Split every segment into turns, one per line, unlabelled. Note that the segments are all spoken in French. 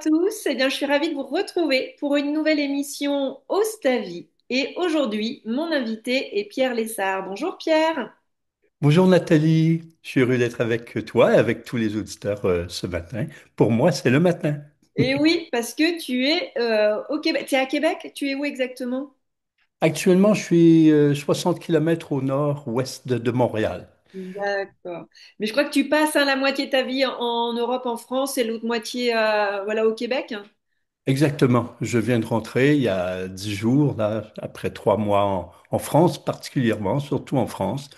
tous, eh bien, je suis ravie de vous retrouver pour une nouvelle émission Ostavi. Et aujourd'hui, mon invité est Pierre Lessard. Bonjour Pierre.
Bonjour Nathalie, je suis heureux d'être avec toi et avec tous les auditeurs ce matin. Pour moi, c'est le matin.
Et oui, parce que tu es au Québec. Tu es à Québec? Tu es où exactement?
Actuellement, je suis 60 km au nord-ouest de Montréal.
D'accord. Mais je crois que tu passes la moitié de ta vie en Europe, en France, et l'autre moitié voilà, au Québec.
Exactement, je viens de rentrer il y a 10 jours, là, après 3 mois en France, particulièrement, surtout en France.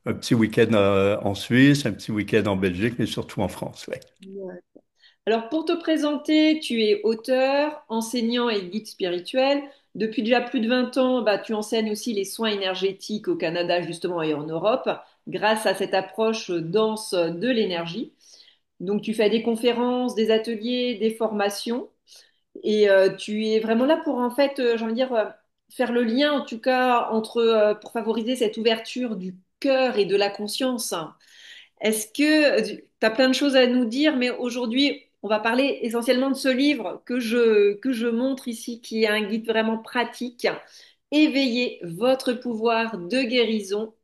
Un petit week-end en Suisse, un petit week-end en Belgique, mais surtout en France, ouais.
Ouais. Alors, pour te présenter, tu es auteur, enseignant et guide spirituel. Depuis déjà plus de 20 ans, tu enseignes aussi les soins énergétiques au Canada, justement, et en Europe, grâce à cette approche dense de l'énergie. Donc, tu fais des conférences, des ateliers, des formations. Et tu es vraiment là pour, en fait, j'ai envie de dire, faire le lien, en tout cas, pour favoriser cette ouverture du cœur et de la conscience. Est-ce que tu as plein de choses à nous dire, mais aujourd'hui, on va parler essentiellement de ce livre que je montre ici, qui est un guide vraiment pratique. Éveillez votre pouvoir de guérison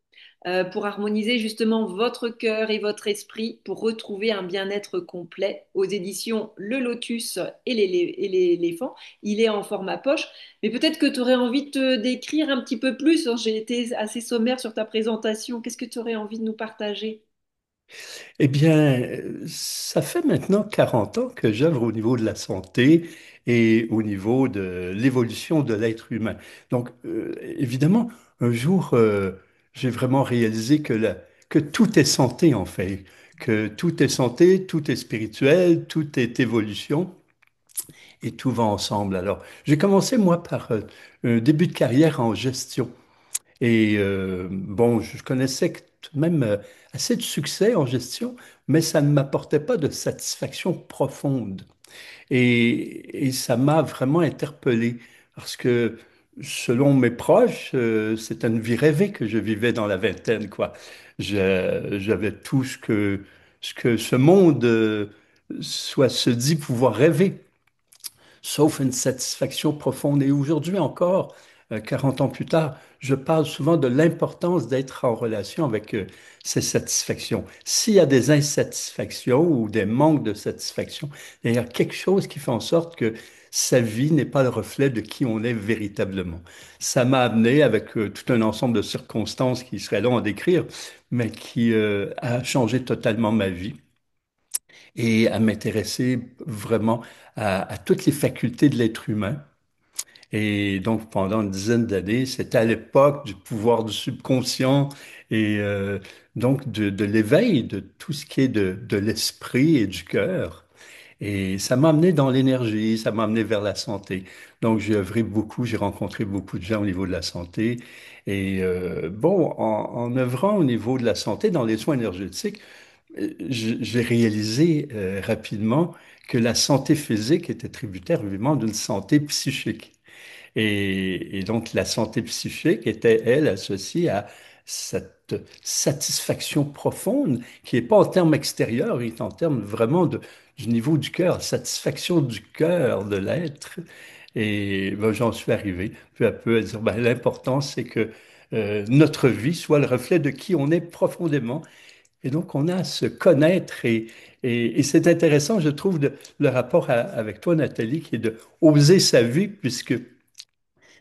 pour harmoniser justement votre cœur et votre esprit pour retrouver un bien-être complet aux éditions Le Lotus et l'éléphant. Il est en format poche, mais peut-être que tu aurais envie de te décrire un petit peu plus, hein. J'ai été assez sommaire sur ta présentation. Qu'est-ce que tu aurais envie de nous partager?
Eh bien, ça fait maintenant 40 ans que j'œuvre au niveau de la santé et au niveau de l'évolution de l'être humain. Donc, évidemment, un jour, j'ai vraiment réalisé que tout est santé, en fait, que tout est santé, tout est spirituel, tout est évolution et tout va ensemble. Alors, j'ai commencé, moi, par un début de carrière en gestion. Et bon, je connaissais tout de même assez de succès en gestion, mais ça ne m'apportait pas de satisfaction profonde. Et ça m'a vraiment interpellé parce que selon mes proches, c'est une vie rêvée que je vivais dans la vingtaine, quoi. J'avais tout ce que ce monde soit se dit pouvoir rêver sauf une satisfaction profonde. Et aujourd'hui encore, 40 ans plus tard, je parle souvent de l'importance d'être en relation avec ces satisfactions. S'il y a des insatisfactions ou des manques de satisfaction, il y a quelque chose qui fait en sorte que sa vie n'est pas le reflet de qui on est véritablement. Ça m'a amené avec tout un ensemble de circonstances qui seraient longs à décrire, mais qui a changé totalement ma vie et à m'intéresser vraiment à toutes les facultés de l'être humain. Et donc, pendant une dizaine d'années, c'était à l'époque du pouvoir du subconscient et donc de l'éveil de tout ce qui est de l'esprit et du cœur. Et ça m'a amené dans l'énergie, ça m'a amené vers la santé. Donc, j'ai œuvré beaucoup, j'ai rencontré beaucoup de gens au niveau de la santé. Et bon, en œuvrant au niveau de la santé, dans les soins énergétiques, j'ai réalisé rapidement que la santé physique était tributaire évidemment d'une santé psychique. Et donc la santé psychique était, elle, associée à cette satisfaction profonde qui n'est pas en termes extérieurs, il est en termes vraiment du niveau du cœur, satisfaction du cœur de l'être. Et ben, j'en suis arrivé peu à peu à dire, ben, l'important, c'est que notre vie soit le reflet de qui on est profondément et donc, on a à se connaître et c'est intéressant, je trouve, le rapport avec toi, Nathalie, qui est de oser sa vie, puisque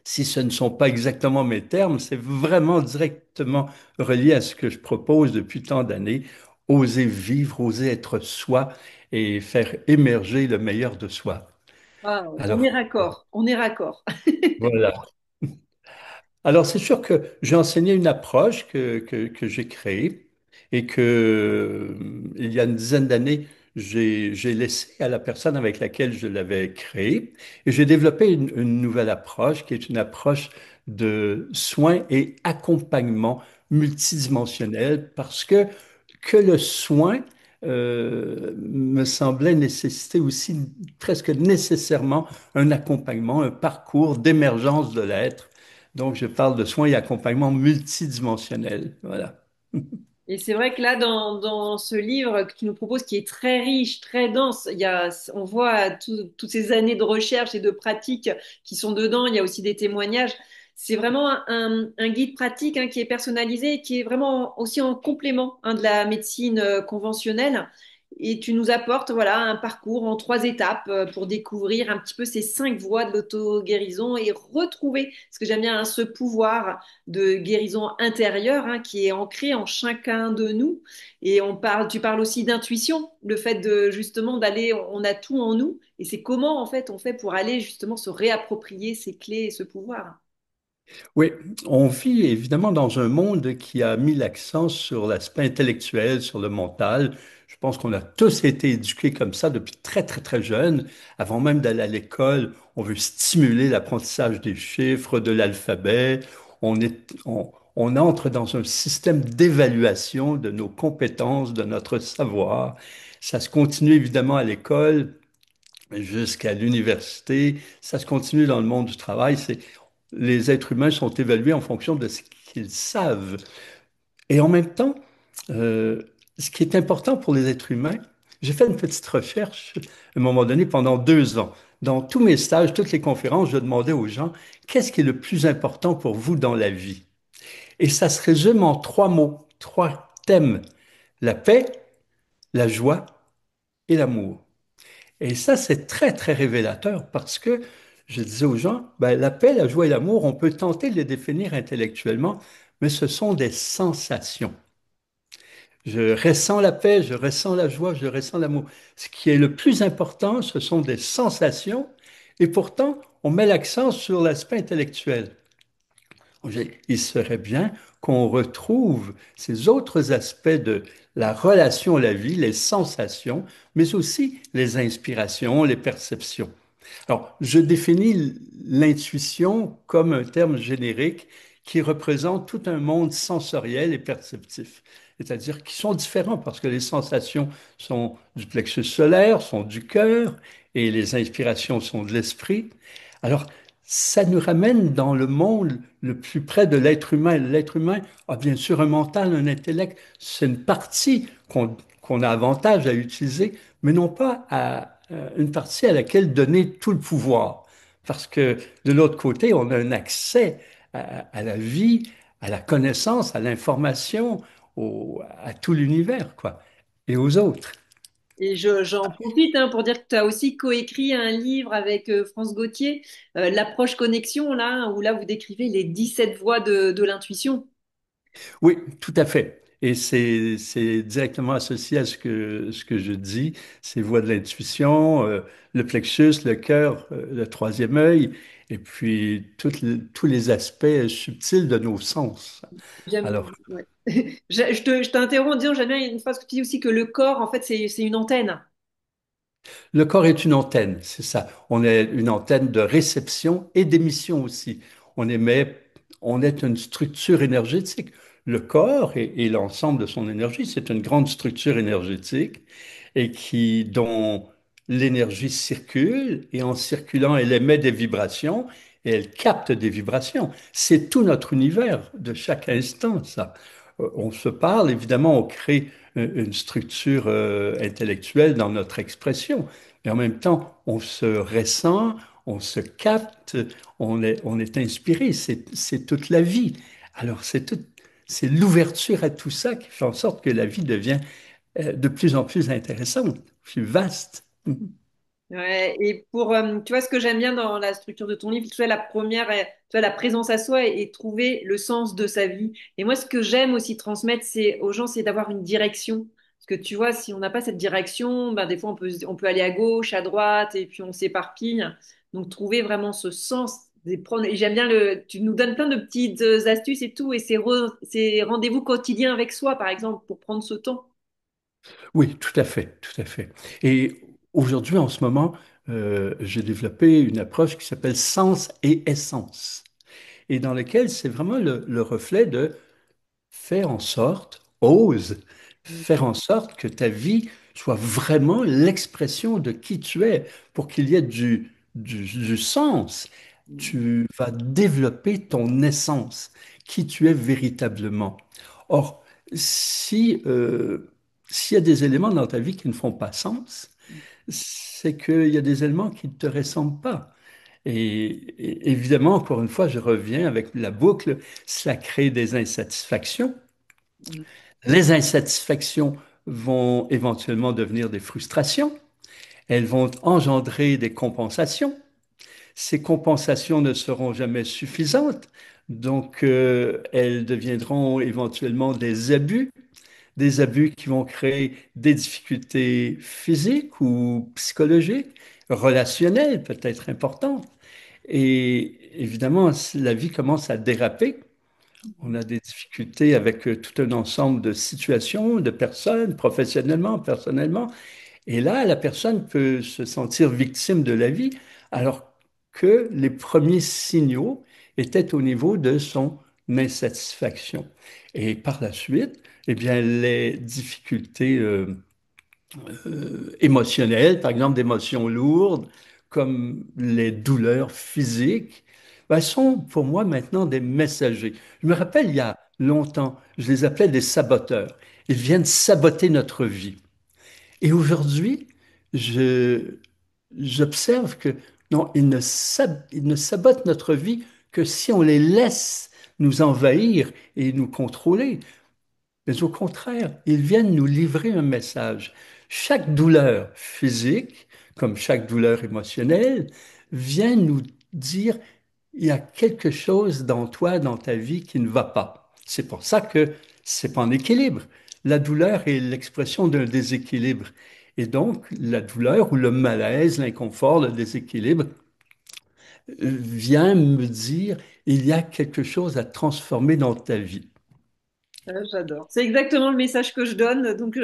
si ce ne sont pas exactement mes termes, c'est vraiment directement relié à ce que je propose depuis tant d'années, oser vivre, oser être soi et faire émerger le meilleur de soi.
Ah, on est
Alors,
raccord, on est raccord.
voilà. Alors, c'est sûr que j'ai enseigné une approche que j'ai créée et que, il y a une dizaine d'années, j'ai laissé à la personne avec laquelle je l'avais créée et j'ai développé une nouvelle approche qui est une approche de soins et accompagnement multidimensionnel parce que le soin me semblait nécessiter aussi presque nécessairement un accompagnement, un parcours d'émergence de l'être donc, je parle de soins et accompagnement multidimensionnel. Voilà.
Et c'est vrai que là, dans ce livre que tu nous proposes, qui est très riche, très dense, on voit toutes ces années de recherche et de pratique qui sont dedans. Il y a aussi des témoignages. C'est vraiment un guide pratique, hein, qui est personnalisé et qui est vraiment aussi en complément, hein, de la médecine conventionnelle. Et tu nous apportes, voilà, un parcours en 3 étapes pour découvrir un petit peu ces 5 voies de l'auto-guérison et retrouver, ce que j'aime bien, hein, ce pouvoir de guérison intérieure, hein, qui est ancrée en chacun de nous. Et tu parles aussi d'intuition, le fait de justement d'aller, on a tout en nous, et c'est comment en fait on fait pour aller justement se réapproprier ces clés et ce pouvoir.
Oui, on vit évidemment dans un monde qui a mis l'accent sur l'aspect intellectuel, sur le mental. Je pense qu'on a tous été éduqués comme ça depuis très, très, très jeune. Avant même d'aller à l'école, on veut stimuler l'apprentissage des chiffres, de l'alphabet. On entre dans un système d'évaluation de nos compétences, de notre savoir. Ça se continue évidemment à l'école jusqu'à l'université. Ça se continue dans le monde du travail. Les êtres humains sont évalués en fonction de ce qu'ils savent. Et en même temps, euh, ce qui est important pour les êtres humains, j'ai fait une petite recherche à un moment donné pendant 2 ans. Dans tous mes stages, toutes les conférences, je demandais aux gens, qu'est-ce qui est le plus important pour vous dans la vie? Et ça se résume en 3 mots, 3 thèmes: la paix, la joie et l'amour. Et ça, c'est très, très révélateur parce que je disais aux gens, ben, la paix, la joie et l'amour, on peut tenter de les définir intellectuellement, mais ce sont des sensations. Je ressens la paix, je ressens la joie, je ressens l'amour. Ce qui est le plus important, ce sont des sensations, et pourtant, on met l'accent sur l'aspect intellectuel. Il serait bien qu'on retrouve ces autres aspects de la relation à la vie, les sensations, mais aussi les inspirations, les perceptions. Alors, je définis l'intuition comme un terme générique qui représente tout un monde sensoriel et perceptif, c'est-à-dire qui sont différents parce que les sensations sont du plexus solaire, sont du cœur, et les inspirations sont de l'esprit. Alors, ça nous ramène dans le monde le plus près de l'être humain. L'être humain a bien sûr un mental, un intellect, c'est une partie qu'on a avantage à utiliser, mais non pas une partie à laquelle donner tout le pouvoir. Parce que de l'autre côté, on a un accès à la vie, à la connaissance, à l'information, à tout l'univers, quoi, et aux autres.
Et j'en profite, hein, pour dire que tu as aussi coécrit un livre avec France Gauthier, L'approche connexion, là, où là vous décrivez les 17 voies de l'intuition.
Oui, tout à fait. Et c'est directement associé à ce que je dis, ces voies de l'intuition, le plexus, le cœur, le troisième œil, et puis tous les aspects subtils de nos sens.
J'aime,
Alors,
ouais. Je t'interromps en disant, j'aime bien une phrase que tu dis aussi que le corps, en fait, c'est une antenne.
le corps est une antenne, c'est ça. On est une antenne de réception et d'émission aussi. On émet, on est une structure énergétique. Le corps et l'ensemble de son énergie, c'est une grande structure énergétique et dont l'énergie circule et en circulant, elle émet des vibrations et elle capte des vibrations. C'est tout notre univers de chaque instant, ça. On se parle, évidemment, on crée une structure intellectuelle dans notre expression, mais en même temps, on se ressent, on se capte, on est inspiré, c'est toute la vie. Alors, c'est l'ouverture à tout ça qui fait en sorte que la vie devient de plus en plus intéressante, plus vaste.
Ouais, et tu vois, ce que j'aime bien dans la structure de ton livre, tu vois, la première, tu vois, la présence à soi et trouver le sens de sa vie. Et moi, ce que j'aime aussi transmettre, aux gens, c'est d'avoir une direction. Parce que tu vois, si on n'a pas cette direction, ben, des fois, on peut aller à gauche, à droite, et puis on s'éparpille. Donc, trouver vraiment ce sens. Et j'aime bien tu nous donnes plein de petites astuces et tout, et ces rendez-vous quotidiens avec soi, par exemple, pour prendre ce temps.
Oui, tout à fait, tout à fait. Et aujourd'hui, en ce moment, j'ai développé une approche qui s'appelle sens et essence, et dans laquelle c'est vraiment le reflet de faire en sorte, ose, faire en sorte que ta vie soit vraiment l'expression de qui tu es, pour qu'il y ait du sens. Tu vas développer ton essence, qui tu es véritablement. Or, si, s'il y a des éléments dans ta vie qui ne font pas sens, c'est qu'il y a des éléments qui ne te ressemblent pas. Et évidemment, encore une fois, je reviens avec la boucle, cela crée des insatisfactions.
Mm.
Les insatisfactions vont éventuellement devenir des frustrations. Elles vont engendrer des compensations. Ces compensations ne seront jamais suffisantes, donc elles deviendront éventuellement des abus qui vont créer des difficultés physiques ou psychologiques, relationnelles peut-être importantes. Et évidemment, si la vie commence à déraper. On a des difficultés avec tout un ensemble de situations, de personnes, professionnellement, personnellement. Et là, la personne peut se sentir victime de la vie, alors que les premiers signaux étaient au niveau de son insatisfaction. Et par la suite, eh bien, les difficultés émotionnelles, par exemple d'émotions lourdes, comme les douleurs physiques, ben, sont pour moi maintenant des messagers. Je me rappelle, il y a longtemps, je les appelais des saboteurs. Ils viennent saboter notre vie. Et aujourd'hui, je, j'observe que non, ils ne sabotent notre vie que si on les laisse nous envahir et nous contrôler. Mais au contraire, ils viennent nous livrer un message. Chaque douleur physique, comme chaque douleur émotionnelle, vient nous dire, il y a quelque chose dans toi, dans ta vie qui ne va pas. C'est pour ça que c'est pas en équilibre. La douleur est l'expression d'un déséquilibre. Et donc, la douleur ou le malaise, l'inconfort, le déséquilibre vient me dire, il y a quelque chose à transformer dans ta vie.
J'adore. C'est exactement le message que je donne. Donc, tu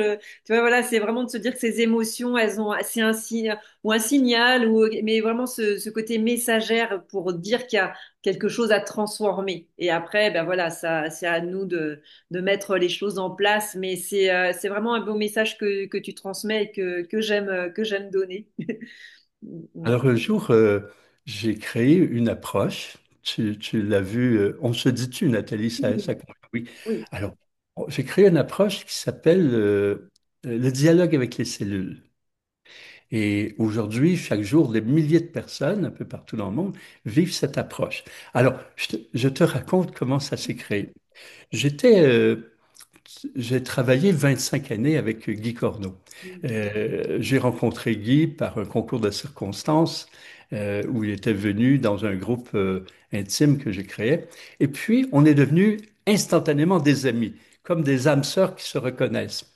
vois, voilà, c'est vraiment de se dire que ces émotions, elles ont, c'est un signe ou un signal, ou, mais vraiment ce côté messagère pour dire qu'il y a quelque chose à transformer. Et après, ben voilà, ça, c'est à nous de mettre les choses en place. Mais c'est vraiment un beau message que tu transmets et que j'aime donner.
Alors un jour, j'ai créé une approche. Tu l'as vu, on se dit-tu, Nathalie, ça compte, oui.
Oui.
Alors, j'ai créé une approche qui s'appelle le dialogue avec les cellules. Et aujourd'hui, chaque jour, des milliers de personnes, un peu partout dans le monde, vivent cette approche. Alors, je te raconte comment ça s'est créé. J'étais j'ai travaillé 25 années avec Guy Corneau. J'ai rencontré Guy par un concours de circonstances où il était venu dans un groupe intime que j'ai créé. Et puis, on est devenus instantanément des amis, comme des âmes sœurs qui se reconnaissent.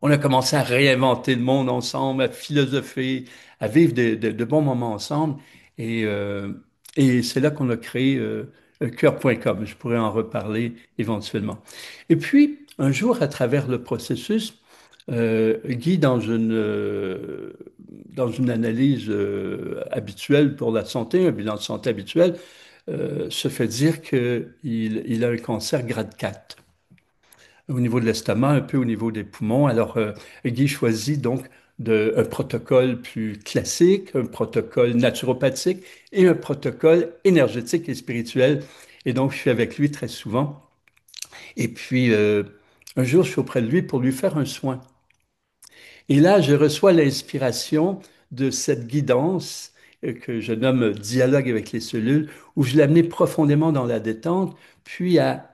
On a commencé à réinventer le monde ensemble, à philosopher, à vivre de bons moments ensemble. Et, euh, et c'est là qu'on a créé cœur.com. Je pourrais en reparler éventuellement. Et puis, un jour, à travers le processus, Guy, dans une analyse habituelle pour la santé, un bilan de santé habituel, se fait dire qu'il a un cancer grade 4 au niveau de l'estomac, un peu au niveau des poumons. Alors, Guy choisit donc un protocole plus classique, un protocole naturopathique et un protocole énergétique et spirituel. Et donc, je suis avec lui très souvent. Et puis, un jour, je suis auprès de lui pour lui faire un soin. Et là, je reçois l'inspiration de cette guidance que je nomme dialogue avec les cellules, où je l'amenais profondément dans la détente, puis à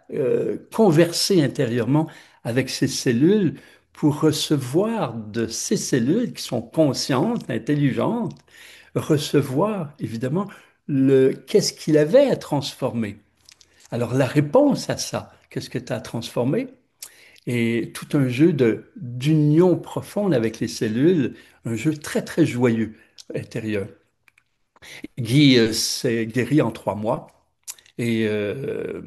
converser intérieurement avec ces cellules pour recevoir de ces cellules qui sont conscientes, intelligentes, recevoir évidemment qu'est-ce qu'il avait à transformer. Alors la réponse à ça, qu'est-ce que tu as transformé? Et tout un jeu d'union profonde avec les cellules, un jeu très, très joyeux intérieur. Guy s'est guéri en 3 mois et, euh,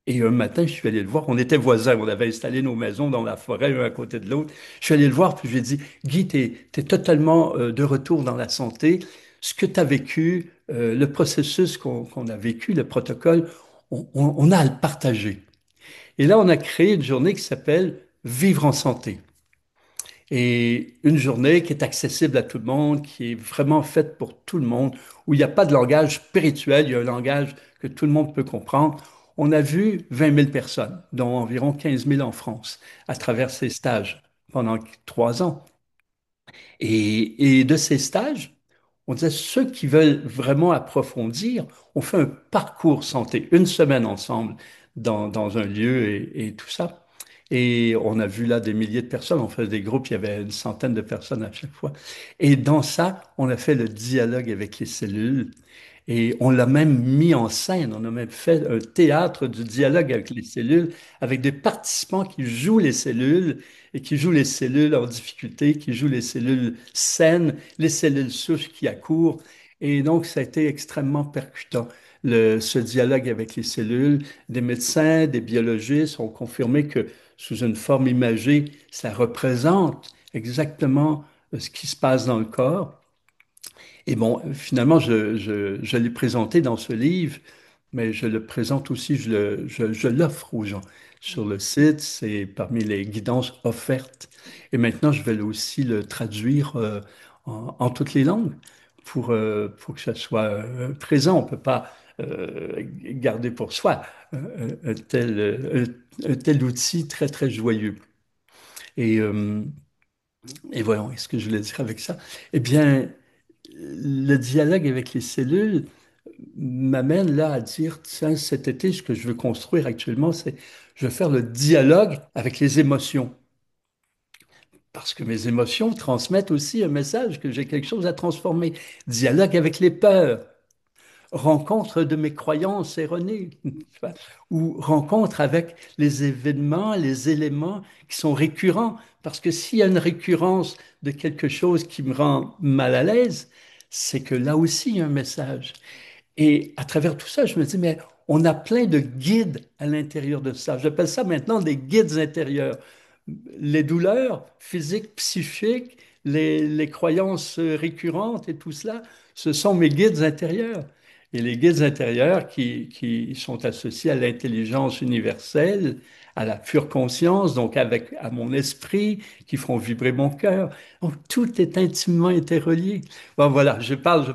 et un matin, je suis allé le voir. On était voisins, on avait installé nos maisons dans la forêt, l'un à côté de l'autre. Je suis allé le voir, puis je lui ai dit, Guy, t'es totalement de retour dans la santé. Ce que tu as vécu, le processus qu'on a vécu, le protocole, on a à le partager. Et là, on a créé une journée qui s'appelle Vivre en santé. Et une journée qui est accessible à tout le monde, qui est vraiment faite pour tout le monde, où il n'y a pas de langage spirituel, il y a un langage que tout le monde peut comprendre. on a vu 20 000 personnes, dont environ 15 000 en France, à travers ces stages pendant 3 ans. Et de ces stages, on disait ceux qui veulent vraiment approfondir, on fait un parcours santé, une semaine ensemble dans un lieu et tout ça. Et on a vu là des milliers de personnes, on fait des groupes, il y avait une centaine de personnes à chaque fois. Et dans ça, on a fait le dialogue avec les cellules. Et on l'a même mis en scène, on a même fait un théâtre du dialogue avec les cellules, avec des participants qui jouent les cellules et qui jouent les cellules en difficulté, qui jouent les cellules saines, les cellules souches qui accourent. Et donc, ça a été extrêmement percutant. Ce dialogue avec les cellules, des médecins, des biologistes ont confirmé que sous une forme imagée, ça représente exactement ce qui se passe dans le corps. Et bon, finalement, je l'ai présenté dans ce livre, mais je le présente aussi, je l'offre aux gens sur le site, c'est parmi les guidances offertes. Et maintenant, je vais aussi le traduire en toutes les langues pour que ça soit présent. On ne peut pas garder pour soi un tel outil très, très joyeux. Et, euh, et voyons, est-ce que je voulais dire avec ça? Eh bien, le dialogue avec les cellules m'amène là à dire, tiens, cet été, ce que je veux construire actuellement, c'est, je veux faire le dialogue avec les émotions. Parce que mes émotions transmettent aussi un message que j'ai quelque chose à transformer. Dialogue avec les peurs, rencontre de mes croyances erronées, tu vois, ou rencontre avec les événements, les éléments qui sont récurrents. Parce que s'il y a une récurrence de quelque chose qui me rend mal à l'aise, c'est que là aussi, il y a un message. Et à travers tout ça, je me dis, mais on a plein de guides à l'intérieur de ça. J'appelle ça maintenant des guides intérieurs. Les douleurs physiques, psychiques, les croyances récurrentes et tout cela, ce sont mes guides intérieurs. Et les guides intérieurs qui sont associés à l'intelligence universelle, à la pure conscience, donc à mon esprit, qui font vibrer mon cœur. Donc tout est intimement interrelié. Bon, voilà, je parle.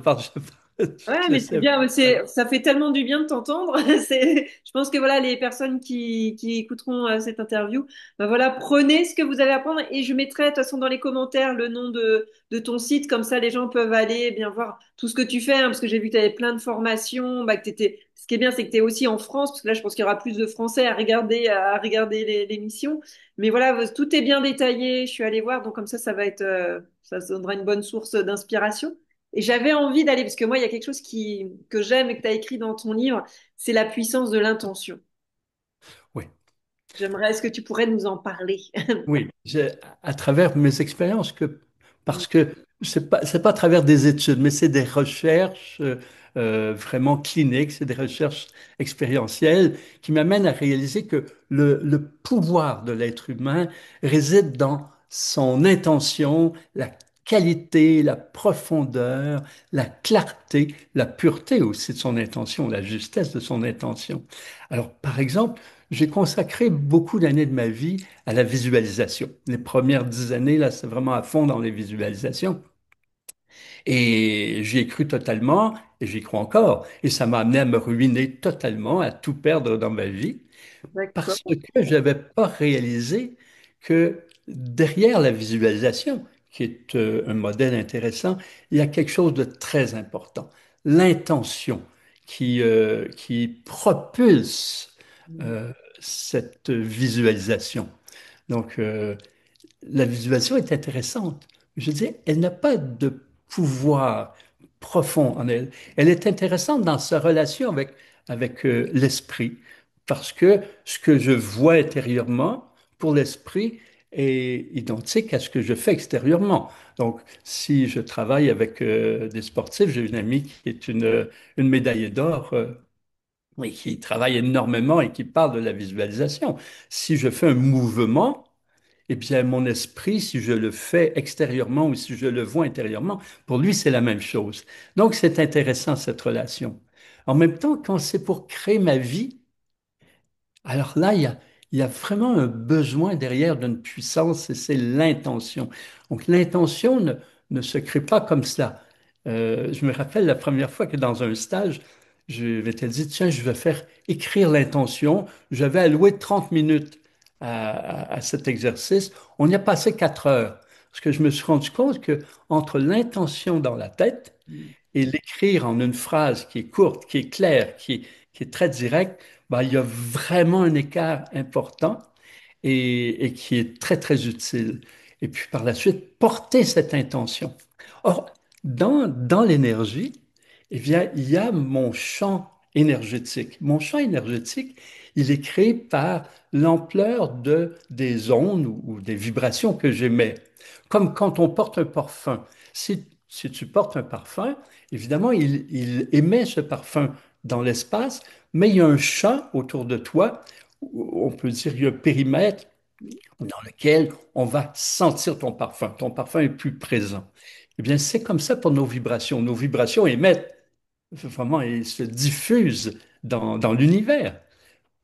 Ouais,
Je
mais c'est
sais
bien,
pas.
ça fait tellement du bien de t'entendre. Je pense que voilà, les personnes qui écouteront cette interview, ben voilà, prenez ce que vous avez à prendre et je mettrai de toute façon dans les commentaires le nom de ton site, comme ça les gens peuvent aller eh bien voir tout ce que tu fais, hein, parce que j'ai vu que tu avais plein de formations, bah, que t'étais, ce qui est bien, c'est que tu es aussi en France, parce que là je pense qu'il y aura plus de Français à regarder l'émission. Mais voilà, tout est bien détaillé, je suis allée voir, donc comme ça va être, ça donnera une bonne source d'inspiration. Et j'avais envie d'aller, parce que moi, il y a quelque chose que j'aime et que tu as écrit dans ton livre, c'est la puissance de l'intention.
Oui.
J'aimerais, est-ce que tu pourrais nous en parler?
Oui, à travers mes expériences, parce que c'est pas à travers des études, mais c'est des recherches vraiment cliniques, c'est des recherches expérientielles qui m'amènent à réaliser que le pouvoir de l'être humain réside dans son intention, la qualité, la profondeur, la clarté, la pureté aussi de son intention, la justesse de son intention. Alors, par exemple, j'ai consacré beaucoup d'années de ma vie à la visualisation. Les premières 10 années, là, c'est vraiment à fond dans les visualisations. Et j'y ai cru totalement, et j'y crois encore. Et ça m'a amené à me ruiner totalement, à tout perdre dans ma vie,
D'accord.
parce que je n'avais pas réalisé que derrière la visualisation, qui est un modèle intéressant, il y a quelque chose de très important. L'intention qui propulse euh, cette visualisation. Donc, la visualisation est intéressante. Je dis, elle n'a pas de pouvoir profond en elle. Elle est intéressante dans sa relation avec l'esprit, parce que ce que je vois intérieurement, pour l'esprit, est identique à ce que je fais extérieurement. Donc, si je travaille avec des sportifs, j'ai une amie qui est une médaillée d'or, oui, qui travaille énormément et qui parle de la visualisation. Si je fais un mouvement, eh bien, mon esprit, si je le fais extérieurement ou si je le vois intérieurement, pour lui, c'est la même chose. Donc, c'est intéressant, cette relation. En même temps, quand c'est pour créer ma vie, alors là, il y a vraiment un besoin derrière d'une puissance et c'est l'intention. Donc, l'intention ne se crée pas comme cela. Je me rappelle la première fois que dans un stage, je m'étais dit, tiens, je vais faire écrire l'intention. J'avais alloué 30 minutes à cet exercice. On y a passé 4 heures. Parce que je me suis rendu compte que entre l'intention dans la tête et l'écrire en une phrase qui est courte, qui est claire, qui est très directe, ben, il y a vraiment un écart important et qui est très, très utile. Et puis par la suite, porter cette intention. Or, dans l'énergie, eh bien, il y a mon champ énergétique. Mon champ énergétique, il est créé par l'ampleur des ondes ou des vibrations que j'émets. Comme quand on porte un parfum. Si tu portes un parfum, évidemment, il émet ce parfum dans l'espace, mais il y a un champ autour de toi, on peut dire il y a un périmètre dans lequel on va sentir ton parfum. Ton parfum est plus présent. Eh bien, c'est comme ça pour nos vibrations. Nos vibrations émettent vraiment et se diffusent dans l'univers.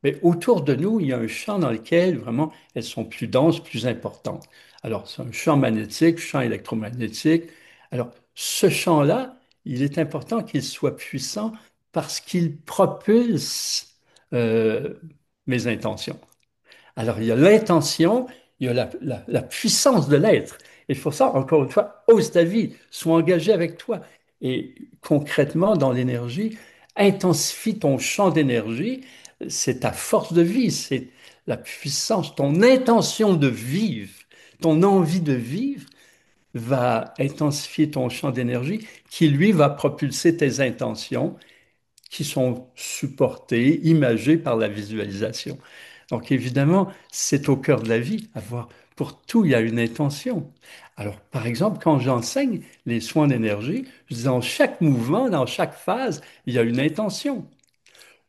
Mais autour de nous, il y a un champ dans lequel vraiment elles sont plus denses, plus importantes. Alors, c'est un champ magnétique, champ électromagnétique. Alors, ce champ-là, il est important qu'il soit puissant parce qu'il propulse euh, mes intentions. Alors, il y a l'intention, il y a la puissance de l'être. Il faut ça, encore une fois, ose ta vie, sois engagé avec toi. Et concrètement, dans l'énergie, intensifie ton champ d'énergie. C'est ta force de vie, c'est la puissance, ton intention de vivre, ton envie de vivre va intensifier ton champ d'énergie qui, lui, va propulser tes intentions qui sont supportées, imagées par la visualisation. Donc évidemment, c'est au cœur de la vie. Pour tout, il y a une intention. Alors, par exemple, quand j'enseigne les soins d'énergie, je dis dans chaque mouvement, dans chaque phase, il y a une intention.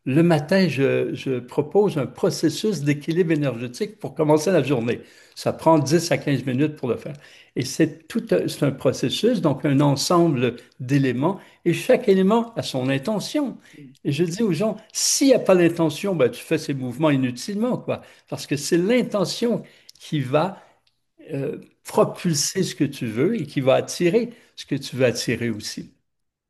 Le matin, je propose un processus d'équilibre énergétique pour commencer la journée. Ça prend 10 à 15 minutes pour le faire. Et c'est un processus, donc un ensemble d'éléments, et chaque élément a son intention. Et je dis aux gens, s'il n'y a pas d'intention, ben, tu fais ces mouvements inutilement, quoi. Parce que c'est l'intention qui va propulser ce que tu veux et qui va attirer ce que tu veux attirer aussi.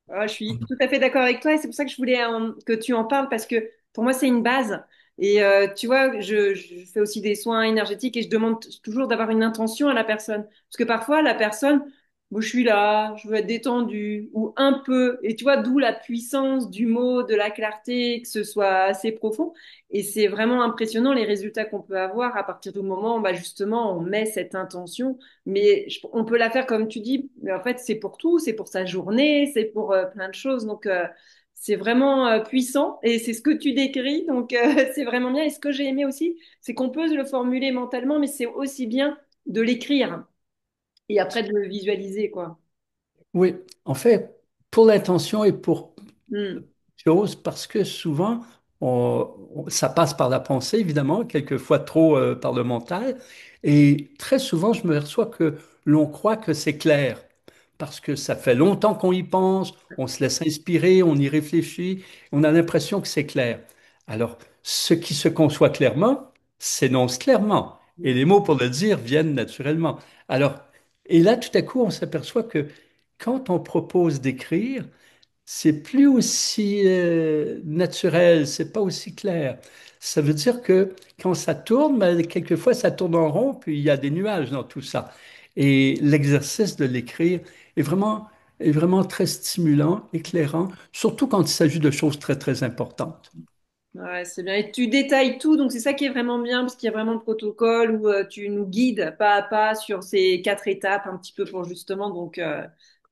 Ah, je suis tout à fait d'accord avec toi et c'est pour ça que je voulais que tu en parles parce que pour moi c'est une base. Et tu vois, je fais aussi des soins énergétiques et je demande toujours d'avoir une intention à la personne. Parce que parfois la personne, bon, je suis là, je veux être détendue ou un peu. Et tu vois, d'où la puissance du mot, de la clarté, que ce soit assez profond. Et c'est vraiment impressionnant les résultats qu'on peut avoir à partir du moment où bah, justement on met cette intention. Mais on peut la faire comme tu dis, mais en fait, c'est pour tout, c'est pour sa journée, c'est pour plein de choses. Donc, c'est vraiment puissant et c'est ce que tu décris. Donc, c'est vraiment bien. Et ce que j'ai aimé aussi, c'est qu'on peut le formuler mentalement, mais c'est aussi bien de l'écrire et après de le visualiser, quoi.
Oui, en fait, pour l'intention et pour
Hmm.
chose parce que souvent, ça passe par la pensée, évidemment, quelquefois trop par le mental. Et très souvent, je me perçois que l'on croit que c'est clair parce que ça fait longtemps qu'on y pense, on se laisse inspirer, on y réfléchit, on a l'impression que c'est clair. Alors, ce qui se conçoit clairement s'énonce clairement. Et les mots pour le dire viennent naturellement. Alors, et là, tout à coup, on s'aperçoit que quand on propose d'écrire, c'est plus aussi naturel, c'est pas aussi clair. Ça veut dire que quand ça tourne, ben, quelquefois ça tourne en rond, puis il y a des nuages dans tout ça. Et l'exercice de l'écrire est vraiment très stimulant, éclairant, surtout quand il s'agit de choses très, très importantes.
Ouais, c'est bien. Et tu détailles tout, donc c'est ça qui est vraiment bien, parce qu'il y a vraiment le protocole où tu nous guides pas à pas sur ces 4 étapes, un petit peu pour justement. Donc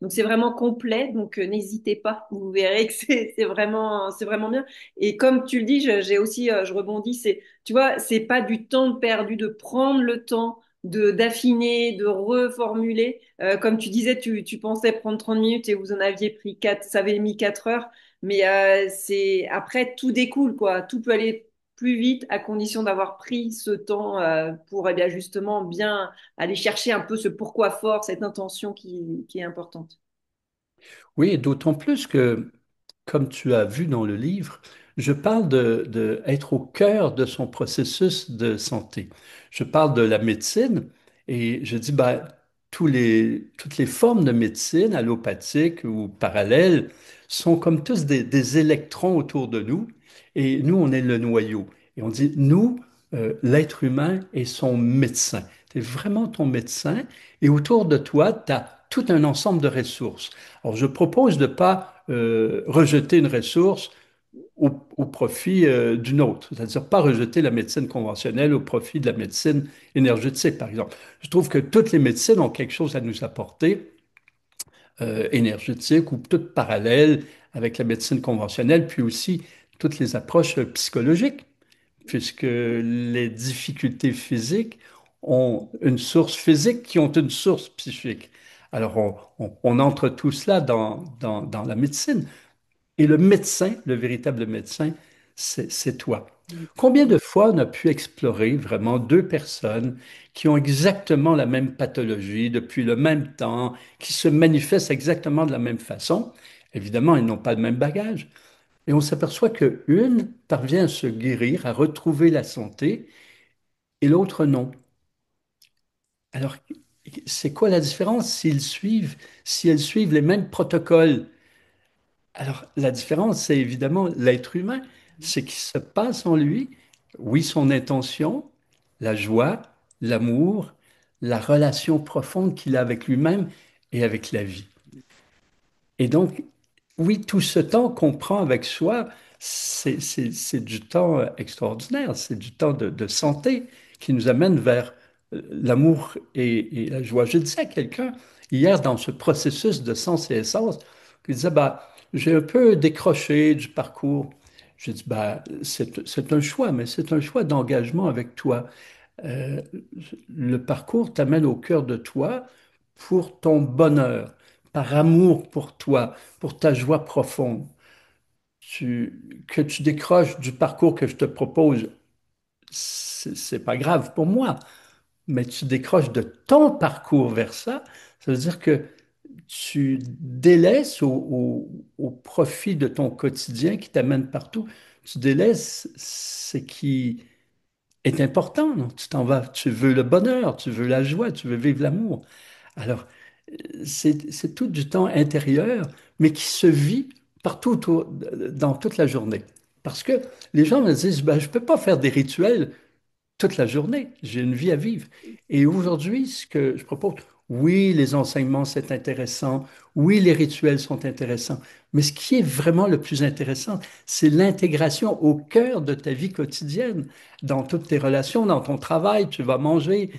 c'est vraiment complet. Donc n'hésitez pas, vous verrez que c'est vraiment bien. Et comme tu le dis, j'ai aussi, je rebondis, c'est, tu vois, c'est pas du temps perdu de prendre le temps de d'affiner, de reformuler. Comme tu disais, tu pensais prendre 30 minutes et vous en aviez pris 4, ça avait mis 4 heures. Mais c'est après tout découle quoi. Tout peut aller plus vite à condition d'avoir pris ce temps pour eh bien justement bien aller chercher un peu ce pourquoi fort, cette intention qui est importante.
Oui, et d'autant plus que, comme tu as vu dans le livre, je parle de être au cœur de son processus de santé. Je parle de la médecine et je dis, ben, toutes les formes de médecine, allopathique ou parallèles, sont comme tous des électrons autour de nous, et nous, on est le noyau. Et on dit, nous, l'être humain est son médecin. Tu es vraiment ton médecin, et autour de toi, tu as tout un ensemble de ressources. Alors, je propose de ne pas rejeter une ressource au profit d'une autre, c'est-à-dire pas rejeter la médecine conventionnelle au profit de la médecine énergétique, par exemple. Je trouve que toutes les médecines ont quelque chose à nous apporter, énergétique ou toutes parallèles avec la médecine conventionnelle, puis aussi toutes les approches psychologiques, puisque les difficultés physiques ont une source physique qui ont une source psychique. Alors, on entre tout cela dans la médecine. Et le médecin, le véritable médecin, c'est toi. Combien de fois on a pu explorer vraiment deux personnes qui ont exactement la même pathologie depuis le même temps, qui se manifestent exactement de la même façon? Évidemment, ils n'ont pas le même bagage. Et on s'aperçoit qu'une parvient à se guérir, à retrouver la santé, et l'autre non. Alors, c'est quoi la différence si elles suivent les mêmes protocoles? Alors, la différence, c'est évidemment l'être humain. Ce qui se passe en lui, oui, son intention, la joie, l'amour, la relation profonde qu'il a avec lui-même et avec la vie. Et donc, oui, tout ce temps qu'on prend avec soi, c'est du temps extraordinaire, c'est du temps de santé qui nous amène vers l'amour et la joie. Je disais à quelqu'un hier dans ce processus de sens et essence, qui disait, bah, j'ai un peu décroché du parcours. J'ai dit, bah, c'est un choix, mais c'est un choix d'engagement avec toi. Euh, le parcours t'amène au cœur de toi pour ton bonheur, par amour pour toi, pour ta joie profonde. Que tu décroches du parcours que je te propose, c'est pas grave pour moi, mais tu décroches de ton parcours vers ça, ça veut dire que tu délaisses au profit de ton quotidien qui t'amène partout, tu délaisses ce qui est important. Non? Tu t'en vas, tu veux le bonheur, tu veux la joie, tu veux vivre l'amour. Alors, c'est tout du temps intérieur, mais qui se vit partout dans toute la journée. Parce que les gens me disent, ben, je ne peux pas faire des rituels toute la journée. J'ai une vie à vivre. Et aujourd'hui, ce que je propose, oui, les enseignements, c'est intéressant. Oui, les rituels sont intéressants. Mais ce qui est vraiment le plus intéressant, c'est l'intégration au cœur de ta vie quotidienne, dans toutes tes relations, dans ton travail, tu vas manger.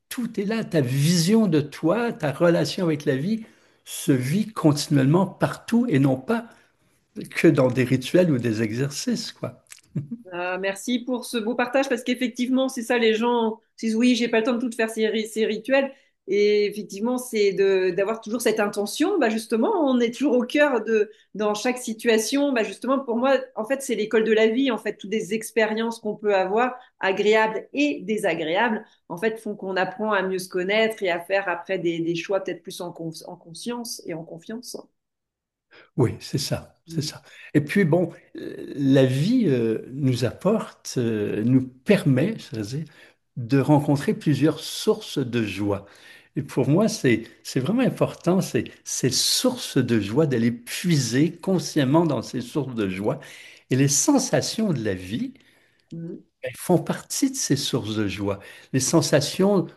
Tout est là. Ta vision de toi, ta relation avec la vie se vit continuellement partout et non pas que dans des rituels ou des exercices, quoi.
Merci pour ce beau partage parce qu'effectivement, c'est ça, les gens disent oui, j'ai pas le temps de tout faire ces rituels. Et effectivement, c'est d'avoir toujours cette intention. Bah justement, on est toujours au cœur dans chaque situation. Bah justement, pour moi, en fait, c'est l'école de la vie. En fait, toutes des expériences qu'on peut avoir, agréables et désagréables, en fait, font qu'on apprend à mieux se connaître et à faire après des choix peut-être plus en conscience et en confiance.
Oui, c'est ça, c'est ça. Et puis bon, la vie nous apporte, nous permet, je veux dire, de rencontrer plusieurs sources de joie. Et pour moi, c'est vraiment important, ces sources de joie, d'aller puiser consciemment dans ces sources de joie. Et les sensations de la vie,
Mhm.
elles font partie de ces sources de joie. Les sensations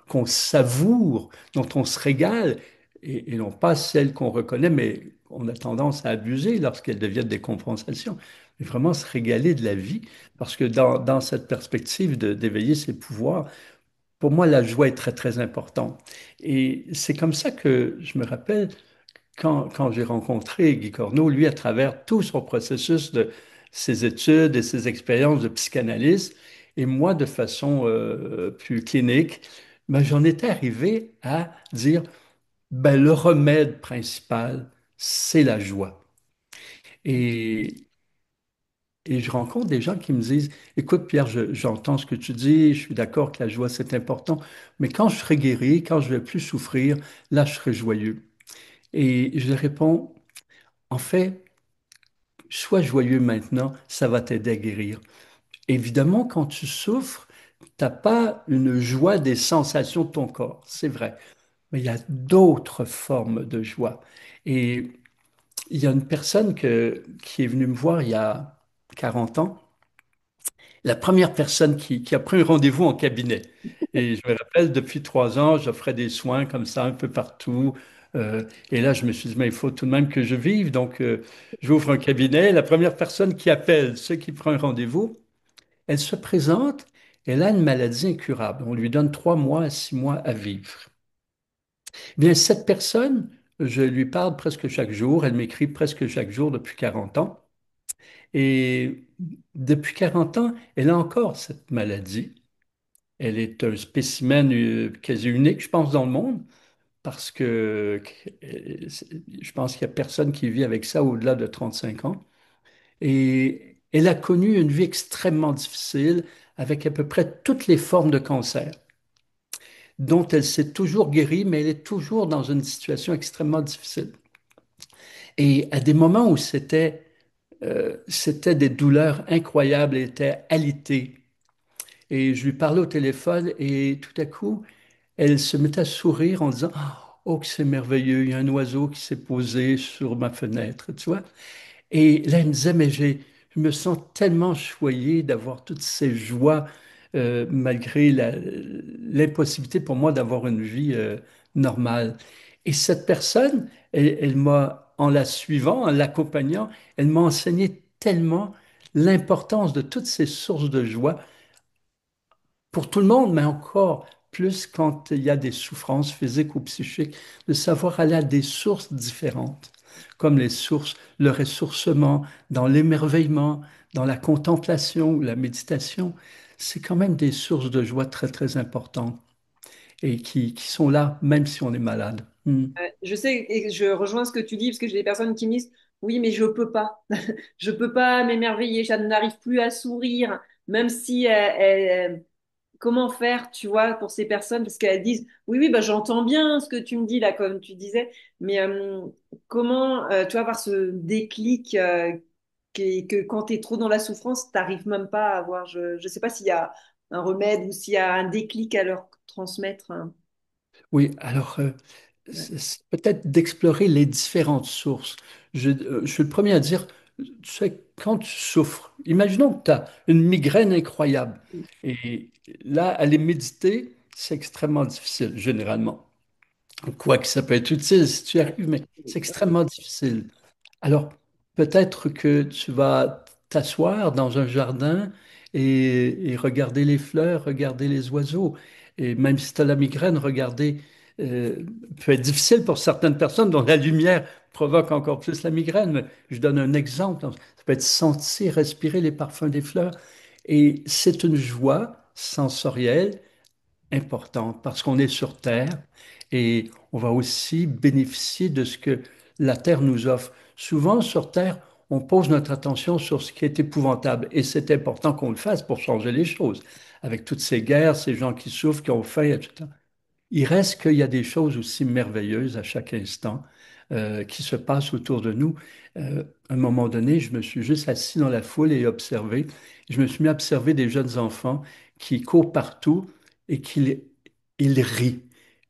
qu'on savoure, dont on se régale, et non pas celles qu'on reconnaît, mais on a tendance à abuser lorsqu'elles deviennent des compensations. Mais vraiment se régaler de la vie, parce que dans cette perspective d'éveiller ses pouvoirs, pour moi, la joie est très, très importante. Et c'est comme ça que je me rappelle quand j'ai rencontré Guy Corneau, lui, à travers tout son processus de ses études et ses expériences de psychanalyste, et moi, de façon plus clinique, ben, j'en étais arrivé à dire, ben, le remède principal, c'est la joie. Et, et je rencontre des gens qui me disent, écoute, Pierre, j'entends ce que tu dis, je suis d'accord que la joie, c'est important, mais quand je serai guéri, quand je vais plus souffrir, là, je serai joyeux. Et je réponds, en fait, sois joyeux maintenant, ça va t'aider à guérir. Évidemment, quand tu souffres, t'as pas une joie des sensations de ton corps, c'est vrai. Mais il y a d'autres formes de joie. Et il y a une personne qui est venue me voir il y a 40 ans, la première personne qui a pris un rendez-vous en cabinet. Et je me rappelle, depuis 3 ans, j'offrais des soins comme ça un peu partout. Et là, je me suis dit, mais il faut tout de même que je vive. Donc, j'ouvre un cabinet. La première personne qui appelle, ceux qui prend un rendez-vous, elle se présente. Elle a une maladie incurable. On lui donne 3 mois à 6 mois à vivre. Eh bien, cette personne, je lui parle presque chaque jour. Elle m'écrit presque chaque jour depuis 40 ans. Et depuis 40 ans, elle a encore cette maladie. Elle est un spécimen quasi unique, je pense, dans le monde, parce que je pense qu'il n'y a personne qui vit avec ça au-delà de 35 ans. Et elle a connu une vie extrêmement difficile avec à peu près toutes les formes de cancer, dont elle s'est toujours guérie, mais elle est toujours dans une situation extrêmement difficile. Et à des moments où c'était des douleurs incroyables, elle était alitée. Et je lui parlais au téléphone et tout à coup, elle se met à sourire en disant, oh, que c'est merveilleux, il y a un oiseau qui s'est posé sur ma fenêtre, tu vois. Et là, elle me disait, mais je me sens tellement choyé d'avoir toutes ces joies, malgré l'impossibilité pour moi d'avoir une vie normale. Et cette personne, elle m'a, en la suivant, en l'accompagnant, elle m'a enseigné tellement l'importance de toutes ces sources de joie pour tout le monde, mais encore plus quand il y a des souffrances physiques ou psychiques, de savoir aller à des sources différentes, comme les sources, le ressourcement, dans l'émerveillement, dans la contemplation ou la méditation. C'est quand même des sources de joie très, très importantes et qui sont là même si on est malade. Hmm.
Je sais et je rejoins ce que tu dis parce que j'ai des personnes qui me disent oui, mais je peux pas. Je peux pas m'émerveiller, je n'arrive plus à sourire, même si comment faire, tu vois, pour ces personnes parce qu'elles disent oui, oui, bah j'entends bien ce que tu me dis là, comme tu disais, mais comment tu vas avoir ce déclic que quand tu es trop dans la souffrance, tu n'arrives même pas à avoir. Je ne sais pas s'il y a un remède ou s'il y a un déclic à leur transmettre, hein.
Oui, alors
Ouais.
c'est peut-être d'explorer les différentes sources. Je suis le premier à dire, tu sais, quand tu souffres, imaginons que tu as une migraine incroyable et là, aller méditer, c'est extrêmement difficile, généralement. Quoique ça peut être utile si tu y arrives, mais c'est extrêmement difficile. Alors, peut-être que tu vas t'asseoir dans un jardin et regarder les fleurs, regarder les oiseaux. Et même si tu as la migraine, regarder peut être difficile pour certaines personnes dont la lumière provoque encore plus la migraine. Mais je donne un exemple. Ça peut être sentir, respirer les parfums des fleurs. Et c'est une joie sensorielle importante parce qu'on est sur Terre et on va aussi bénéficier de ce que la Terre nous offre. Souvent, sur Terre, on pose notre attention sur ce qui est épouvantable et c'est important qu'on le fasse pour changer les choses. Avec toutes ces guerres, ces gens qui souffrent, qui ont faim, etc. Il reste qu'il y a des choses aussi merveilleuses à chaque instant qui se passent autour de nous. À un moment donné, je me suis juste assis dans la foule et observé. Je me suis mis à observer des jeunes enfants qui courent partout et ils rient.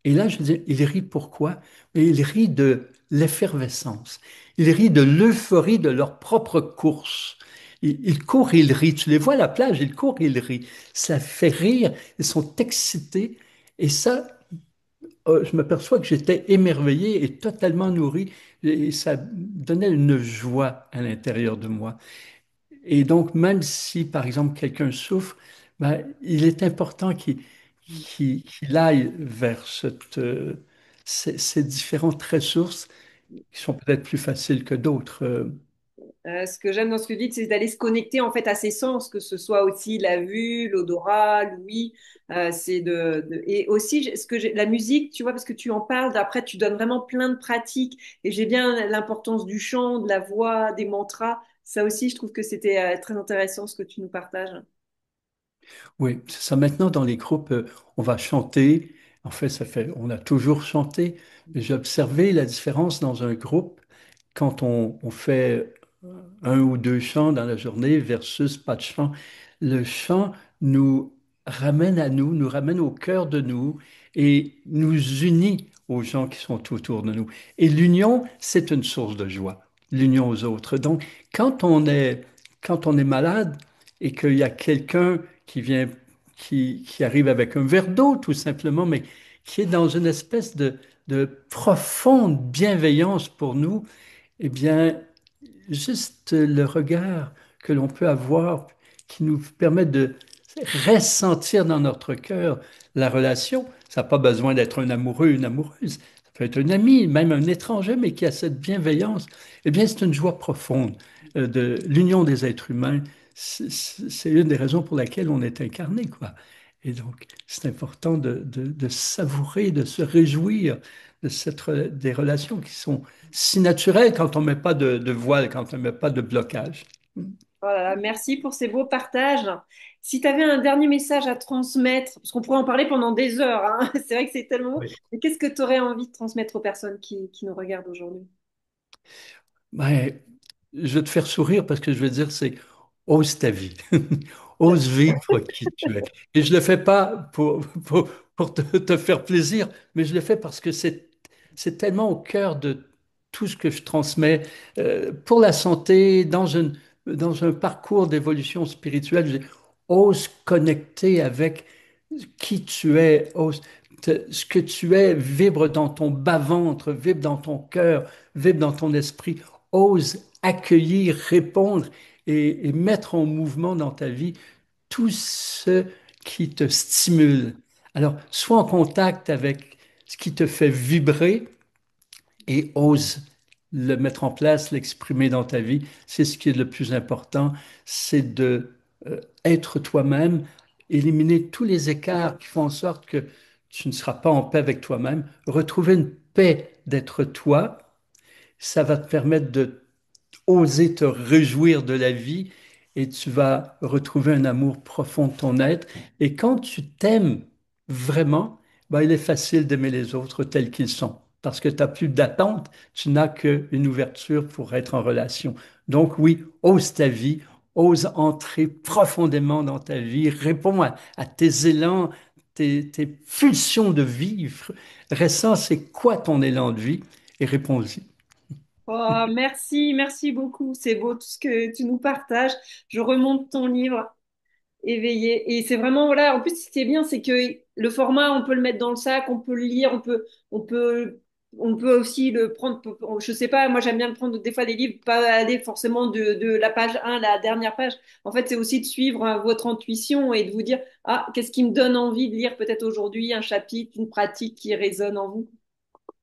Et là, je dis, ils rient pourquoi? Mais ils rient de l'effervescence. Ils rient de l'euphorie de leur propre course. Ils courent, ils rient. Tu les vois à la plage, ils courent, ils rient. Ça fait rire. Ils sont excités. Et ça, je m'aperçois que j'étais émerveillé et totalement nourri et ça donnait une joie à l'intérieur de moi. Et donc, même si, par exemple, quelqu'un souffre, ben, il est important qu'il aille vers ces différentes ressources qui sont peut-être plus faciles que d'autres.
Ce que j'aime dans ce que tu dis, c'est d'aller se connecter en fait à ses sens, que ce soit aussi la vue, l'odorat, l'ouïe, et aussi la musique, tu vois, parce que tu en parles. Après, tu donnes vraiment plein de pratiques, et j'ai bien l'importance du chant, de la voix, des mantras. Ça aussi, je trouve que c'était très intéressant ce que tu nous partages.
Oui, c'est ça. Maintenant, dans les groupes, on va chanter. En fait, on a toujours chanté. Mais j'ai observé la différence dans un groupe quand on fait un ou deux chants dans la journée versus pas de chant. Le chant nous ramène à nous, nous ramène au cœur de nous et nous unit aux gens qui sont autour de nous. Et l'union, c'est une source de joie. l'union aux autres. Donc, quand on est, quand on est malade et qu'il y a quelqu'un qui vient, qui arrive avec un verre d'eau, tout simplement, mais qui est dans une espèce de profonde bienveillance pour nous, eh bien, juste le regard que l'on peut avoir qui nous permet de ressentir dans notre cœur la relation. Ça n'a pas besoin d'être un amoureux, une amoureuse. Ça peut être un ami, même un étranger, mais qui a cette bienveillance. Eh bien, c'est une joie profonde de l'union des êtres humains. C'est une des raisons pour laquelle on est incarné, quoi. Et donc, c'est important de savourer, de se réjouir de des relations qui sont si naturelles quand on ne met pas de voile, quand on ne met pas de blocage.
Voilà, merci pour ces beaux partages. Si tu avais un dernier message à transmettre, parce qu'on pourrait en parler pendant des heures, hein, c'est vrai que c'est tellement beau,
Oui.
mais qu'est-ce que tu aurais envie de transmettre aux personnes qui nous regardent aujourd'hui?
Ben, je vais te faire sourire parce que je veux dire, c'est ose ta vie, ose vivre qui tu es. Et je ne le fais pas pour te faire plaisir, mais je le fais parce que c'est tellement au cœur de tout ce que je transmets pour la santé, dans un parcours d'évolution spirituelle. Ose connecter avec qui tu es, ce que tu es vibre dans ton bas-ventre, vibre dans ton cœur, vibre dans ton esprit. Ose accueillir, répondre et mettre en mouvement dans ta vie tout ce qui te stimule. Alors, sois en contact avec ce qui te fait vibrer et ose le mettre en place, l'exprimer dans ta vie. C'est ce qui est le plus important, c'est de être toi-même, éliminer tous les écarts qui font en sorte que tu ne seras pas en paix avec toi-même, retrouver une paix d'être toi. Ça va te permettre de oser te réjouir de la vie et tu vas retrouver un amour profond de ton être. Et quand tu t'aimes vraiment, ben, il est facile d'aimer les autres tels qu'ils sont. Parce que tu n'as plus d'attente, tu n'as qu'une ouverture pour être en relation. Donc oui, ose ta vie, ose entrer profondément dans ta vie, réponds à tes élans, tes pulsions de vivre. Ressens, c'est quoi ton élan de vie et réponds-y.
Oh, merci, merci beaucoup. C'est beau tout ce que tu nous partages. Je remonte ton livre, Éveillé. Et c'est vraiment, voilà, en plus, ce qui est bien, c'est que le format, on peut le mettre dans le sac, on peut le lire, on peut, on peut aussi le prendre, je sais pas, moi j'aime bien le prendre des fois des livres, pas aller forcément de la page 1 à la dernière page. En fait, c'est aussi de suivre votre intuition et de vous dire, ah, qu'est-ce qui me donne envie de lire peut-être aujourd'hui un chapitre, une pratique qui résonne en vous.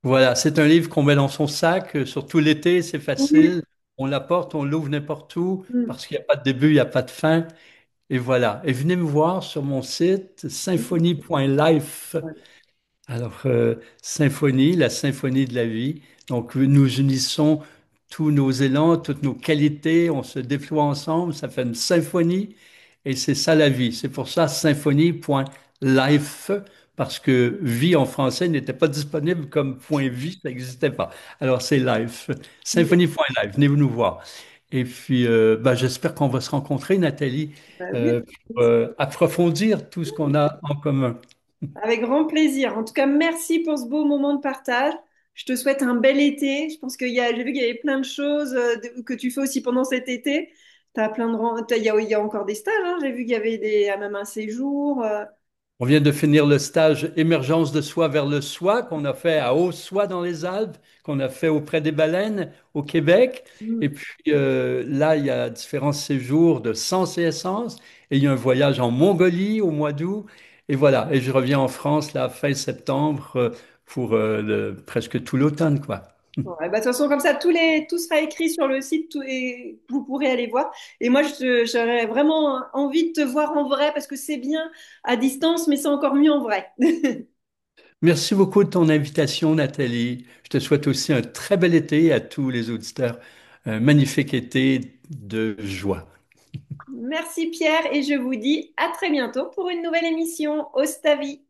Voilà, c'est un livre qu'on met dans son sac, surtout l'été, c'est
Oui.
facile. On l'apporte, on l'ouvre n'importe où,
Mm.
parce qu'il n'y a pas de début, il n'y a pas de fin. Et voilà. Et venez me voir sur mon site symphonie.life.
Voilà.
Alors, symphonie, la symphonie de la vie. Donc, nous unissons tous nos élans, toutes nos qualités, on se déploie ensemble, ça fait une symphonie, et c'est ça la vie. C'est pour ça symphonie.life, parce que vie en français n'était pas disponible comme point vie, ça n'existait pas. Alors, c'est life. Symphonie.life, venez nous voir. Et puis, ben, j'espère qu'on va se rencontrer, Nathalie,
Bah oui.
pour approfondir tout ce qu'on a en commun.
Avec grand plaisir. En tout cas, merci pour ce beau moment de partage. Je te souhaite un bel été. Je pense j'ai vu qu'il y avait plein de choses que tu fais aussi pendant cet été. T'as plein de, il y a encore des stages, hein. J'ai vu qu'il y avait même un séjour.
On vient de finir le stage Émergence de soi vers le soi qu'on a fait à Haut-Soie dans les Alpes, qu'on a fait auprès des baleines au Québec. Et
Mm.
puis là, il y a différents séjours de sens et essence. Et il y a un voyage en Mongolie au mois d'août. Et voilà. Et je reviens en France là, fin septembre pour presque tout l'automne, quoi.
Ouais, bah, de toute façon, comme ça, tout sera écrit sur le site et vous pourrez aller voir. Et moi, j'aurais vraiment envie de te voir en vrai parce que c'est bien à distance, mais c'est encore mieux en vrai.
Merci beaucoup de ton invitation, Nathalie. Je te souhaite aussi un très bel été à tous les auditeurs. Un magnifique été de joie.
Merci Pierre et je vous dis à très bientôt pour une nouvelle émission Ostavi.